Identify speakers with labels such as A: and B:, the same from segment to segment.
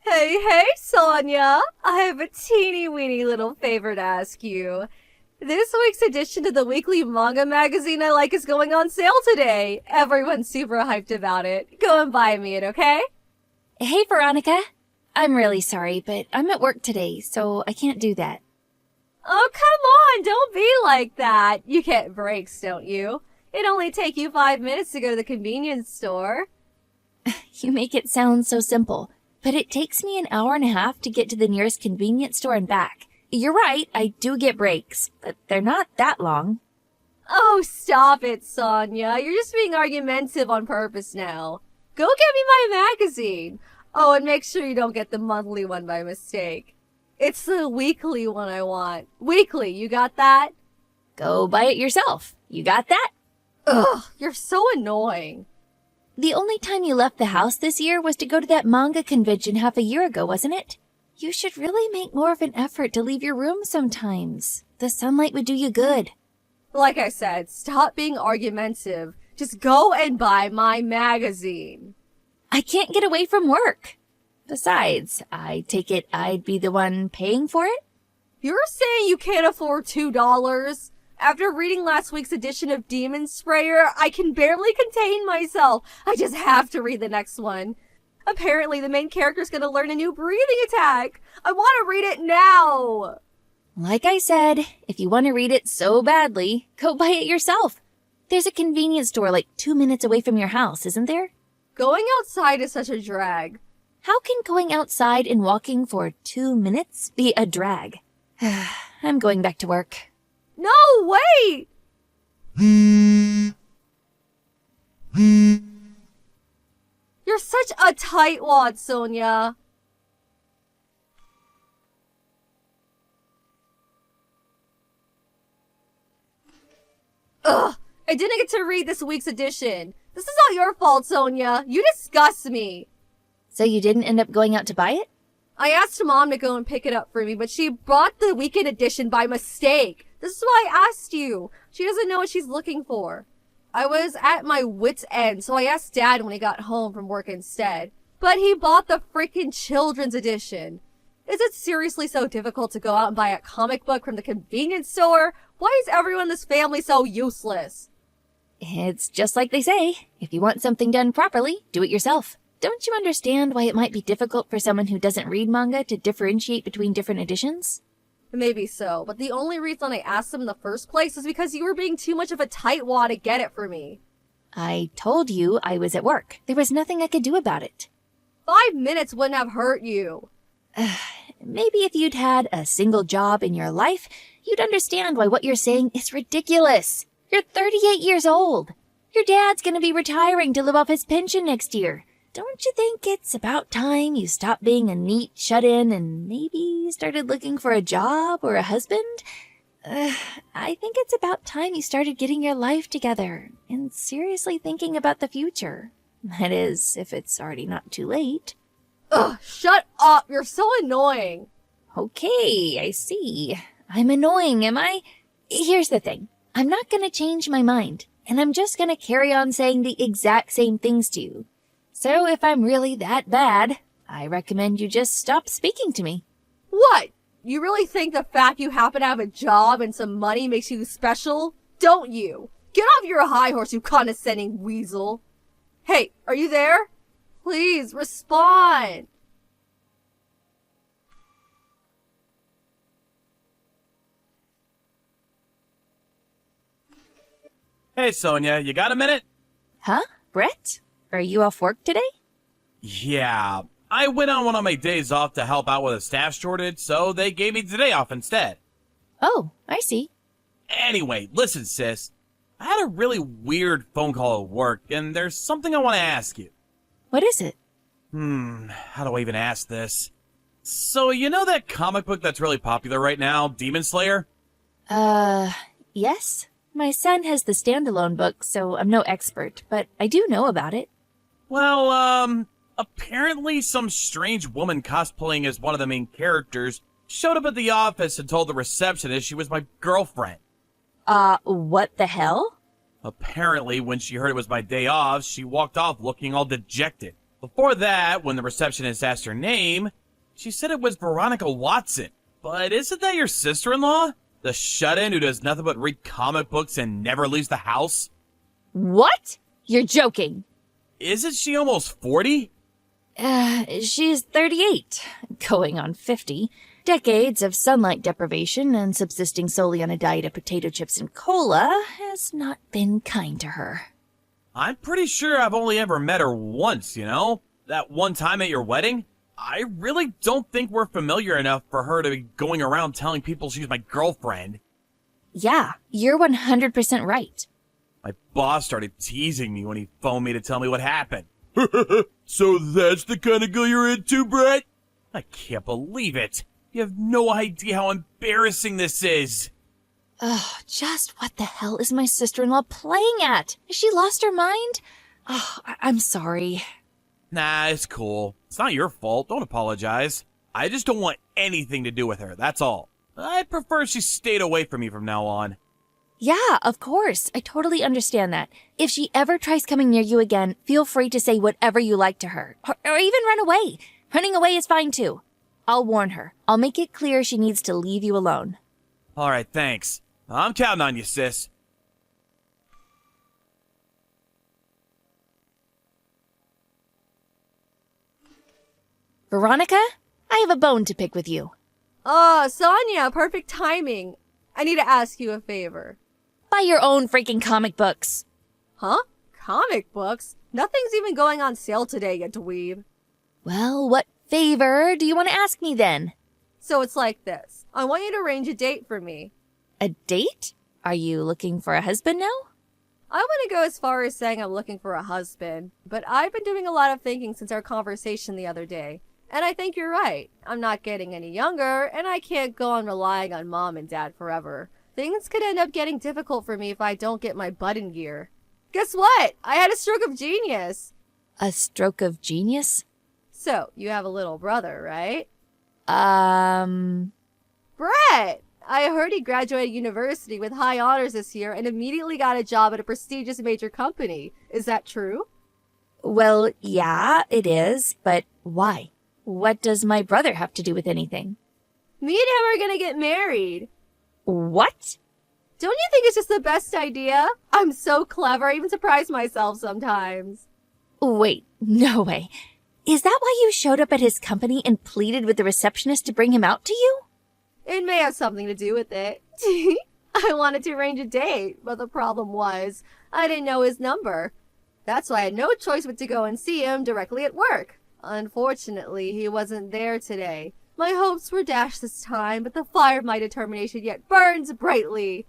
A: Hey, Sonia! I have a teeny weeny little favor to ask you. This week's edition of the weekly manga magazine I like is going on sale today. Everyone's super hyped about it. Go and buy me it, okay?
B: Hey, Veronica. I'm really sorry, but I'm at work today, so I can't do that.
A: Oh, come on! Don't be like that! You get breaks, don't you? It'd only take you 5 minutes to go to the convenience store.
B: You make it sound so simple, but it takes me an hour and a half to get to the nearest convenience store and back. You're right, I do get breaks, but they're not that long.
A: Oh, stop it, Sonia. You're just being argumentative on purpose now. Go get me my magazine. Oh, and make sure you don't get the monthly one by mistake. It's the weekly one I want. Weekly, you got that?
B: Go buy it yourself. You got that?
A: Ugh, you're so annoying.
B: The only time you left the house this year was to go to that manga convention half a year ago, wasn't it? You should really make more of an effort to leave your room sometimes. The sunlight would do you good.
A: Like I said, stop being argumentative. Just go and buy my magazine.
B: I can't get away from work. Besides, I take it I'd be the one paying for it?
A: You're saying you can't afford $2? After reading last week's edition of Demon Sprayer, I can barely contain myself. I just have to read the next one. Apparently, the main character's gonna learn a new breathing attack. I want to read it now.
B: Like I said, if you want to read it so badly, go buy it yourself. There's a convenience store like 2 minutes away from your house, isn't there?
A: Going outside is such a drag.
B: How can going outside and walking for 2 minutes be a drag? I'm going back to work.
A: No, wait! You're such a tightwad, Sonia. Ugh, I didn't get to read this week's edition. This is all your fault, Sonia. You disgust me.
B: So you didn't end up going out to buy it?
A: I asked Mom to go and pick it up for me, but she bought the weekend edition by mistake. This is why I asked you. She doesn't know what she's looking for. I was at my wit's end, so I asked Dad when he got home from work instead. But he bought the freaking children's edition. Is it seriously so difficult to go out and buy a comic book from the convenience store? Why is everyone in this family so useless?
B: It's just like they say. If you want something done properly, do it yourself. Don't you understand why it might be difficult for someone who doesn't read manga to differentiate between different editions?
A: Maybe so, but the only reason I asked them in the first place is because you were being too much of a tightwad to get it for me.
B: I told you I was at work. There was nothing I could do about it.
A: 5 minutes wouldn't have hurt you.
B: Maybe if you'd had a single job in your life, you'd understand why what you're saying is ridiculous. You're 38 years old. Your dad's gonna be retiring to live off his pension next year. Don't you think it's about time you stopped being a neat shut-in and maybe started looking for a job or a husband? I think it's about time you started getting your life together and seriously thinking about the future. That is, if it's already not too late.
A: Ugh, shut up! You're so annoying!
B: Okay, I see. I'm annoying, am I? Here's the thing. I'm not gonna change my mind, and I'm just gonna carry on saying the exact same things to you. So if I'm really that bad, I recommend you just stop speaking to me.
A: What? You really think the fact you happen to have a job and some money makes you special? Don't you? Get off your high horse, you condescending weasel. Hey, are you there? Please, respond.
C: Hey, Sonia, you got a minute?
B: Huh? Brett? Are you off work today?
C: Yeah, I went on one of my days off to help out with a staff shortage, so they gave me today off instead.
B: Oh, I see.
C: Anyway, listen, sis. I had a really weird phone call at work, and there's something I want to ask you.
B: What is it?
C: How do I even ask this? So, you know that comic book that's really popular right now, Demon Slayer?
B: Yes. My son has the standalone book, so I'm no expert, but I do know about it.
C: Well, apparently some strange woman cosplaying as one of the main characters showed up at the office and told the receptionist she was my girlfriend.
B: What the hell?
C: Apparently, when she heard it was my day off, she walked off looking all dejected. Before that, when the receptionist asked her name, she said it was Veronica Watson. But isn't that your sister-in-law? The shut-in who does nothing but read comic books and never leaves the house?
B: What? You're joking.
C: Isn't she almost 40?
B: She's 38, going on 50. Decades of sunlight deprivation and subsisting solely on a diet of potato chips and cola has not been kind to her.
C: I'm pretty sure I've only ever met her once, you know? That one time at your wedding? I really don't think we're familiar enough for her to be going around telling people she's my girlfriend.
B: Yeah, you're 100% right.
C: My boss started teasing me when he phoned me to tell me what happened. So that's the kind of girl you're into, Brett? I can't believe it. You have no idea how embarrassing this is.
B: Oh, just what the hell is my sister-in-law playing at? Has she lost her mind? Oh, I'm sorry.
C: Nah, it's cool. It's not your fault. Don't apologize. I just don't want anything to do with her, that's all. I'd prefer she stayed away from me from now on.
B: Yeah, of course. I totally understand that. If she ever tries coming near you again, feel free to say whatever you like to her. Or even run away. Running away is fine too. I'll warn her. I'll make it clear she needs to leave you alone.
C: All right, thanks. I'm counting on you, sis.
B: Veronica, I have a bone to pick with you.
A: Oh, Sonia, perfect timing. I need to ask you a favor.
B: Buy your own freaking comic books.
A: Huh? Comic books? Nothing's even going on sale today, you dweeb.
B: Well, what favor do you want to ask me then?
A: So it's like this. I want you to arrange a date for me.
B: A date? Are you looking for a husband now?
A: I wouldn't go as far as saying I'm looking for a husband, but I've been doing a lot of thinking since our conversation the other day. And I think you're right. I'm not getting any younger, and I can't go on relying on mom and dad forever. Things could end up getting difficult for me if I don't get my butt in gear. Guess what? I had a stroke of genius.
B: A stroke of genius?
A: So, you have a little brother, right? Brett! I heard he graduated university with high honors this year and immediately got a job at a prestigious major company. Is that true?
B: Well, yeah, it is, but why? What does my brother have to do with anything?
A: Me and him are gonna get married.
B: What?
A: Don't you think it's just the best idea? I'm so clever, I even surprise myself sometimes.
B: Wait, no way. Is that why you showed up at his company and pleaded with the receptionist to bring him out to you?
A: It may have something to do with it. I wanted to arrange a date, but the problem was, I didn't know his number. That's why I had no choice but to go and see him directly at work. Unfortunately, he wasn't there today. My hopes were dashed this time, but the fire of my determination yet burns brightly.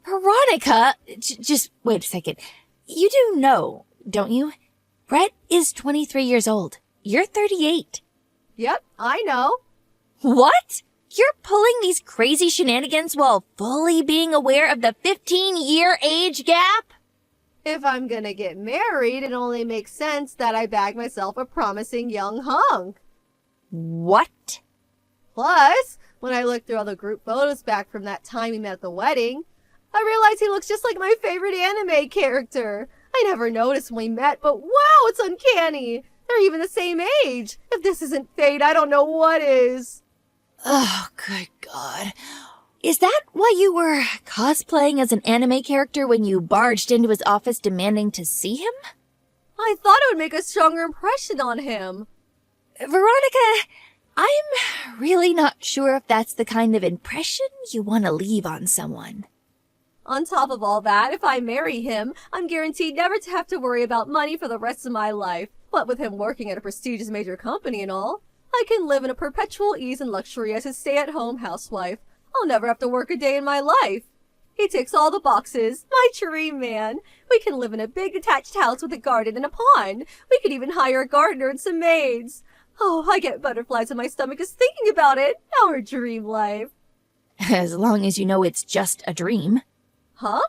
B: Veronica! Just wait a second. You do know, don't you? Brett is 23 years old. You're 38.
A: Yep, I know.
B: What? You're pulling these crazy shenanigans while fully being aware of the 15-year age gap?
A: If I'm gonna get married, it only makes sense that I bag myself a promising young hunk.
B: What?
A: Plus, when I looked through all the group photos back from that time we met at the wedding, I realized he looks just like my favorite anime character. I never noticed when we met, but wow, it's uncanny. They're even the same age. If this isn't fate, I don't know what is.
B: Oh, good God. Is that why you were cosplaying as an anime character when you barged into his office demanding to see him?
A: I thought it would make a stronger impression on him.
B: Veronica, I'm really not sure if that's the kind of impression you want to leave on someone.
A: On top of all that, if I marry him, I'm guaranteed never to have to worry about money for the rest of my life. What with him working at a prestigious major company and all, I can live in a perpetual ease and luxury as his stay-at-home housewife. I'll never have to work a day in my life. He ticks all the boxes. My dream man. We can live in a big detached house with a garden and a pond. We could even hire a gardener and some maids. Oh, I get butterflies in my stomach just thinking about it. Our dream life.
B: As long as you know it's just a dream.
A: Huh?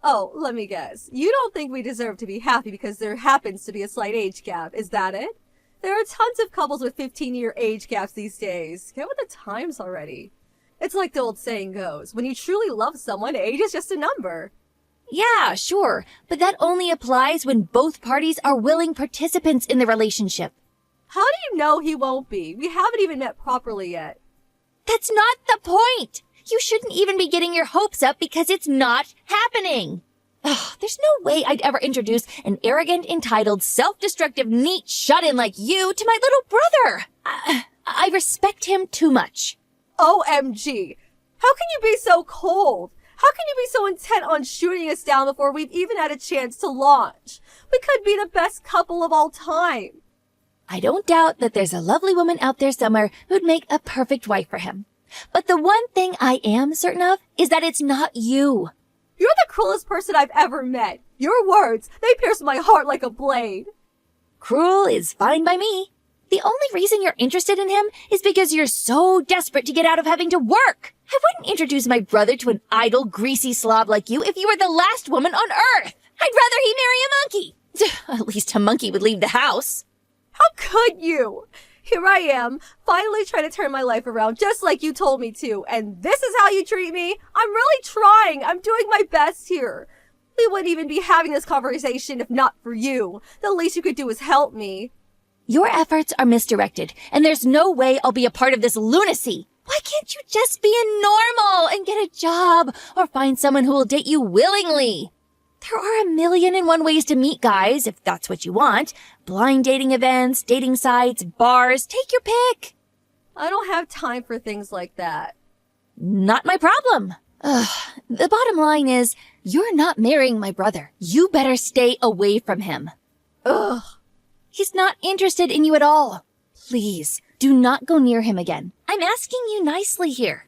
A: Oh, let me guess. You don't think we deserve to be happy because there happens to be a slight age gap, is that it? There are tons of couples with 15-year age gaps these days. Get with the times already. It's like the old saying goes, when you truly love someone, age is just a number.
B: Yeah, sure, but that only applies when both parties are willing participants in the relationship.
A: How do you know he won't be? We haven't even met properly yet.
B: That's not the point. You shouldn't even be getting your hopes up because it's not happening. Ugh, there's no way I'd ever introduce an arrogant, entitled, self-destructive, neat shut-in like you to my little brother. I respect him too much.
A: OMG. How can you be so cold? How can you be so intent on shooting us down before we've even had a chance to launch? We could be the best couple of all time.
B: I don't doubt that there's a lovely woman out there somewhere who'd make a perfect wife for him. But the one thing I am certain of is that it's not you.
A: You're the cruelest person I've ever met. Your words, they pierce my heart like a blade.
B: Cruel is fine by me. The only reason you're interested in him is because you're so desperate to get out of having to work. I wouldn't introduce my brother to an idle, greasy slob like you if you were the last woman on Earth. I'd rather he marry a monkey. At least a monkey would leave the house.
A: How could you? Here I am, finally trying to turn my life around just like you told me to, and this is how you treat me? I'm really trying. I'm doing my best here. We wouldn't even be having this conversation if not for you. The least you could do is help me.
B: Your efforts are misdirected, and there's no way I'll be a part of this lunacy. Why can't you just be a normal and get a job or find someone who will date you willingly? There are 1,000,001 ways to meet guys, if that's what you want. Blind dating events, dating sites, bars, take your pick.
A: I don't have time for things like that.
B: Not my problem. The bottom line is, you're not marrying my brother. You better stay away from him.
A: Ugh.
B: He's not interested in you at all. Please, do not go near him again. I'm asking you nicely here.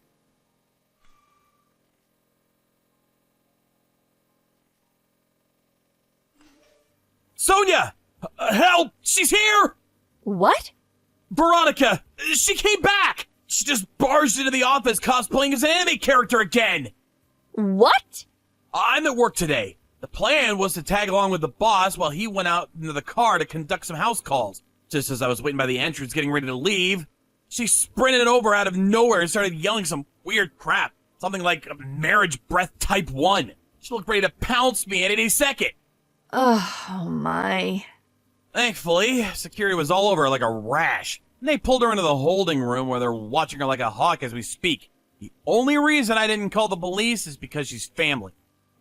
C: Sonia! Help! She's here!
B: What?
C: Veronica! She came back! She just barged into the office cosplaying as an anime character again!
B: What?
C: I'm at work today. The plan was to tag along with the boss while he went out into the car to conduct some house calls. Just as I was waiting by the entrance getting ready to leave, she sprinted over out of nowhere and started yelling some weird crap. Something like marriage breath type 1. She looked ready to pounce me at any second.
B: Oh my.
C: Thankfully, security was all over her like a rash, and they pulled her into the holding room where they're watching her like a hawk as we speak. The only reason I didn't call the police is because she's family.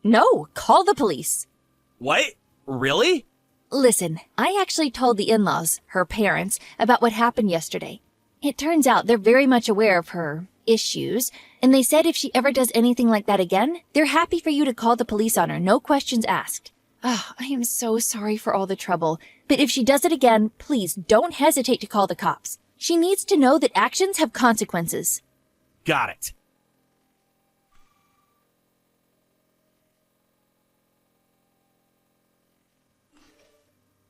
B: No, call the police.
C: What? Really?
B: Listen, I actually told the in-laws, her parents, about what happened yesterday. It turns out they're very much aware of her issues, and they said if she ever does anything like that again, they're happy for you to call the police on her, no questions asked. Oh, I am so sorry for all the trouble, but if she does it again, please don't hesitate to call the cops. She needs to know that actions have consequences.
C: Got it.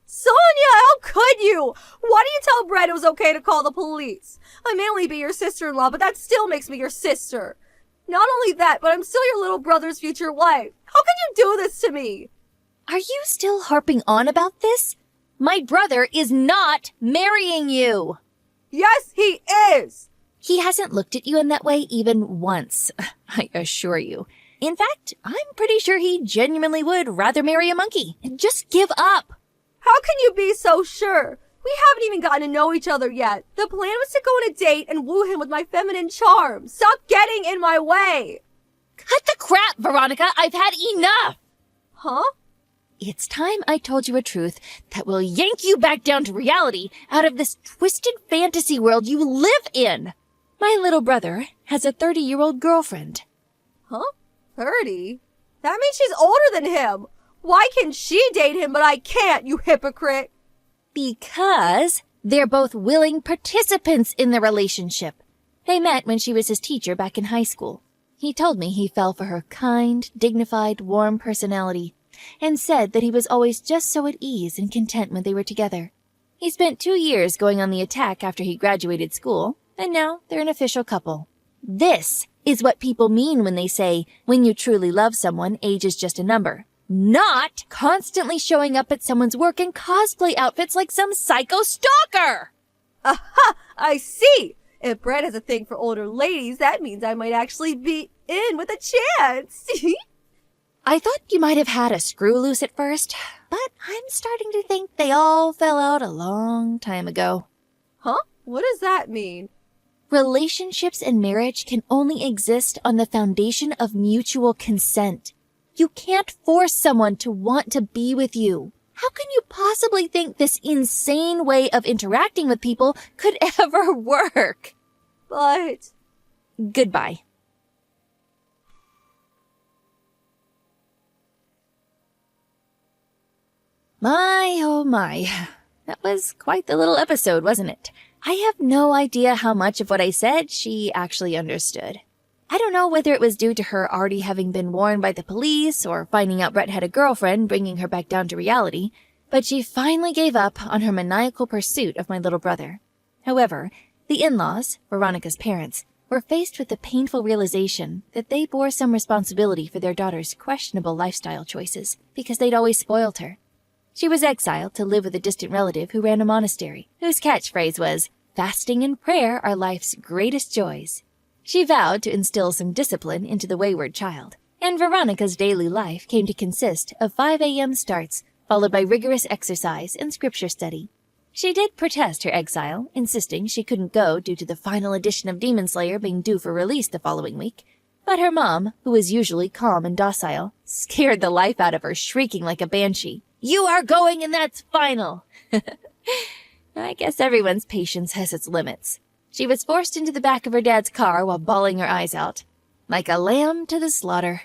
A: Sonia, how could you? Why do you tell Brett it was okay to call the police? I may only be your sister-in-law, but that still makes me your sister. Not only that, but I'm still your little brother's future wife. How can you do this to me?
B: Are you still harping on about this? My brother is not marrying you.
A: Yes, he is.
B: He hasn't looked at you in that way even once, I assure you. In fact, I'm pretty sure he genuinely would rather marry a monkey. Just give up.
A: How can you be so sure? We haven't even gotten to know each other yet. The plan was to go on a date and woo him with my feminine charm. Stop getting in my way.
B: Cut the crap, Veronica. I've had enough.
A: Huh?
B: It's time I told you a truth that will yank you back down to reality out of this twisted fantasy world you live in. My little brother has a 30-year-old girlfriend.
A: Huh? 30? That means she's older than him. Why can she date him but I can't, you hypocrite?
B: Because they're both willing participants in the relationship. They met when she was his teacher back in high school. He told me he fell for her kind, dignified, warm personality, and said that he was always just so at ease and content when they were together. He spent 2 years going on the attack after he graduated school, and now they're an official couple. This is what people mean when they say, when you truly love someone, age is just a number. Not constantly showing up at someone's work in cosplay outfits like some psycho stalker!
A: Aha! I see! If Brett has a thing for older ladies, that means I might actually be in with a chance.
B: I thought you might have had a screw loose at first, but I'm starting to think they all fell out a long time ago.
A: Huh? What does that mean?
B: Relationships and marriage can only exist on the foundation of mutual consent. You can't force someone to want to be with you. How can you possibly think this insane way of interacting with people could ever work?
A: But...
B: Goodbye. My, oh my. That was quite the little episode, wasn't it? I have no idea how much of what I said she actually understood. I don't know whether it was due to her already having been warned by the police or finding out Brett had a girlfriend bringing her back down to reality, but she finally gave up on her maniacal pursuit of my little brother. However, the in-laws, Veronica's parents, were faced with the painful realization that they bore some responsibility for their daughter's questionable lifestyle choices because they'd always spoiled her. She was exiled to live with a distant relative who ran a monastery, whose catchphrase was, "Fasting and prayer are life's greatest joys." She vowed to instill some discipline into the wayward child, and Veronica's daily life came to consist of 5 a.m. starts, followed by rigorous exercise and scripture study. She did protest her exile, insisting she couldn't go due to the final edition of Demon Slayer being due for release the following week, but her mom, who was usually calm and docile, scared the life out of her, shrieking like a banshee, "You are going and that's final!" I guess everyone's patience has its limits. She was forced into the back of her dad's car while bawling her eyes out. Like a lamb to the slaughter.